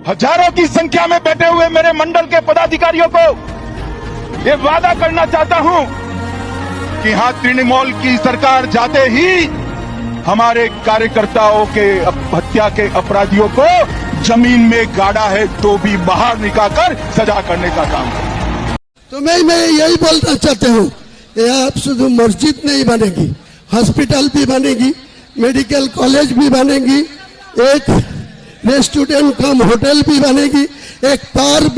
हजारों की संख्या में बैठे हुए मेरे मंडल के पदाधिकारियों को ये वादा करना चाहता हूं कि हां, तृणमूल की सरकार जाते ही हमारे कार्यकर्ताओं के हत्या के अपराधियों को जमीन में गाड़ा है तो भी बाहर निकालकर सजा करने का काम करें। तो मैं यही बोलना चाहता हूँ, यहाँ शुद्ध मस्जिद नहीं बनेगी, हॉस्पिटल भी बनेगी, मेडिकल कॉलेज भी बनेगी, एक रेस्टोरेंट कम होटल भी बनेगी, एक पार्क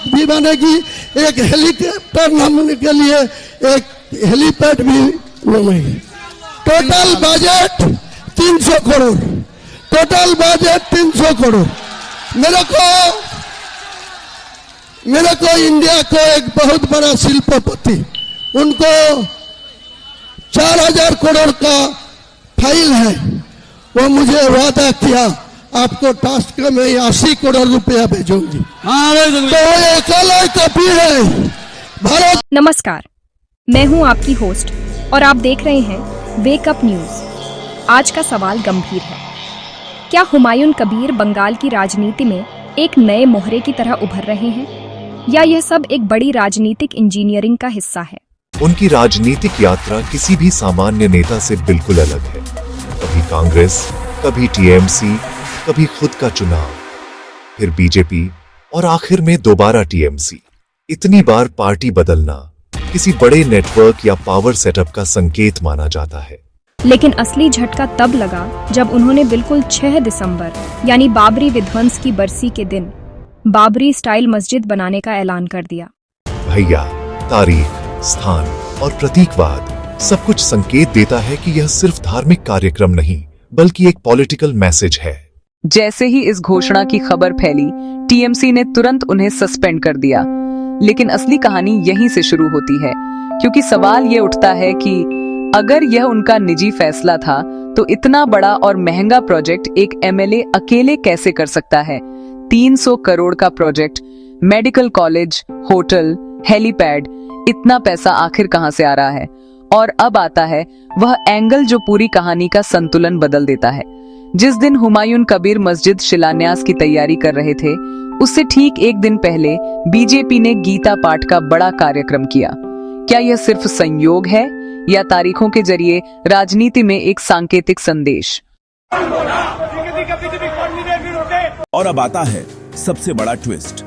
भी बनेगी, एक हेलीकॉप्टर नामने के लिए एक हेलीपैड भी बनेगी। Total budget 300 crore, total budget 300 crore. मेरे को इंडिया को एक बहुत बड़ा शिल्पपति, उनको 4000 करोड़ का फाइल है, वो मुझे वादा किया आपको टास्क में 80 करोड़ रुपया भेजूंगी। तो ये कल कॉपी है भारत। नमस्कार, मैं हूं आपकी होस्ट और आप देख रहे हैं वेकअप न्यूज। आज का सवाल गंभीर है। क्या हुमायूं कबीर बंगाल की राजनीति में एक नए मोहरे की तरह उभर रहे हैं, या यह सब एक बड़ी राजनीतिक इंजीनियरिंग का हिस्सा है? उनकी राजनीतिक यात्रा किसी भी सामान्य नेता से बिल्कुल अलग है। कभी कांग्रेस, कभी टीएमसी, कभी खुद का चुनाव, फिर बीजेपी और आखिर में दोबारा टीएमसी। इतनी बार पार्टी बदलना किसी बड़े नेटवर्क या पावर सेटअप का संकेत माना जाता है। लेकिन असली झटका तब लगा जब उन्होंने बिल्कुल 6 दिसंबर यानी बाबरी विध्वंस की बरसी के दिन बाबरी स्टाइल मस्जिद बनाने का ऐलान कर दिया। भैया, तारीख, स्थान और प्रतीकवाद सब कुछ संकेत देता है कि यह सिर्फ धार्मिक कार्यक्रम नहीं बल्कि एक पॉलिटिकल मैसेज है। जैसे ही इस घोषणा की खबर फैली, टीएमसी ने तुरंत उन्हें सस्पेंड कर दिया। लेकिन असली कहानी यहीं से शुरू होती है, क्योंकि सवाल ये उठता है कि अगर यह उनका निजी फैसला था तो इतना बड़ा और महंगा प्रोजेक्ट एक एमएलए अकेले कैसे कर सकता है? 300 करोड़ का project, medical college, hotel, helipad, इतना पैसा आखिर कहां से आ रहा है? और अब आता है वह एंगल जो पूरी कहानी का संतुलन बदल देता है। जिस दिन हुमायूं कबीर मस्जिद शिलान्यास की तैयारी कर रहे थे, उससे ठीक एक दिन पहले बीजेपी ने गीता पाठ का बड़ा कार्यक्रम किया। क्या यह सिर्फ संयोग है या तारीखों के जरिए राजनीति में एक सांकेतिक संदेश? और अब आता है सबसे बड़ा ट्विस्ट।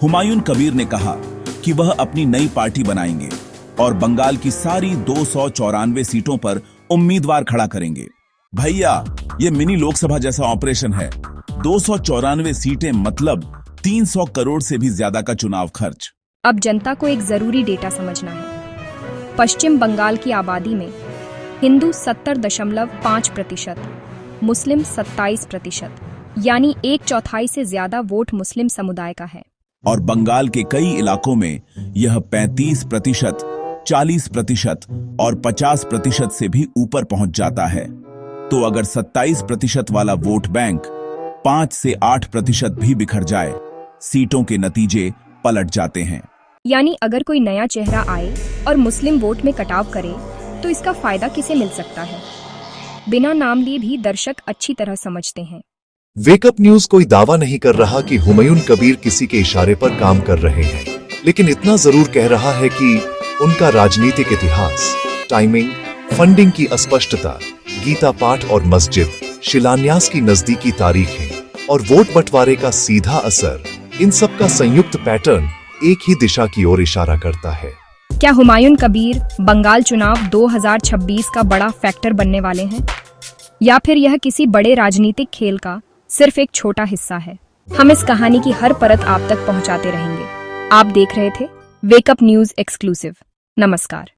हुमायूं कबीर ने कहा कि वह अपनी नई पार्टी बनाएंगे और बंगाल की सारी 294 सीटों पर उम्मीदवार खड़ा करेंगे। भैया, ये मिनी लोकसभा जैसा ऑपरेशन है। 294 सीटें मतलब 300 करोड़ से भी ज्यादा का चुनाव खर्च। अब जनता को एक जरूरी डेटा समझना है। पश्चिम बंगाल की आबादी में हिंदू 70.5%, मुस्लिम 27%, यानी 1/4 से ज्यादा वोट मुस्लिम समुदाय का है। और बंगाल के कई इलाकों में यह 35%, 40% और 50% से भी ऊपर पहुंच जाता है। तो अगर 27% वाला वोट बैंक 5 से 8% भी बिखर जाए, सीटों के नतीजे पलट जाते हैं। यानी अगर कोई नया चेहरा आए और मुस्लिम वोट में कटाव करे तो इसका फायदा किसे मिल सकता है? बिना नाम लिए भी दर्शक अच्छी तरह समझते हैं। वेकअप न्यूज कोई दावा नहीं कर रहा कि हुमायूं कबीर किसी के इशारे पर काम कर रहे हैं, लेकिन इतना जरूर कह रहा है कि उनका राजनीतिक इतिहास, टाइमिंग, फंडिंग की अस्पष्टता, गीता पाठ और मस्जिद शिलान्यास की नजदीकी तारीखें और वोट बंटवारे का सीधा असर, इन सब का संयुक्त पैटर्न एक ही दिशा की ओर इशारा करता है। क्या हुमायूं कबीर बंगाल चुनाव 2026 का बड़ा फैक्टर बनने वाले हैं, या फिर यह किसी बड़े राजनीतिक खेल का सिर्फ एक छोटा हिस्सा है? हम इस कहानी की हर परत आप तक पहुंचाते रहेंगे। आप देख रहे थे वेकअप न्यूज एक्सक्लूसिव। नमस्कार।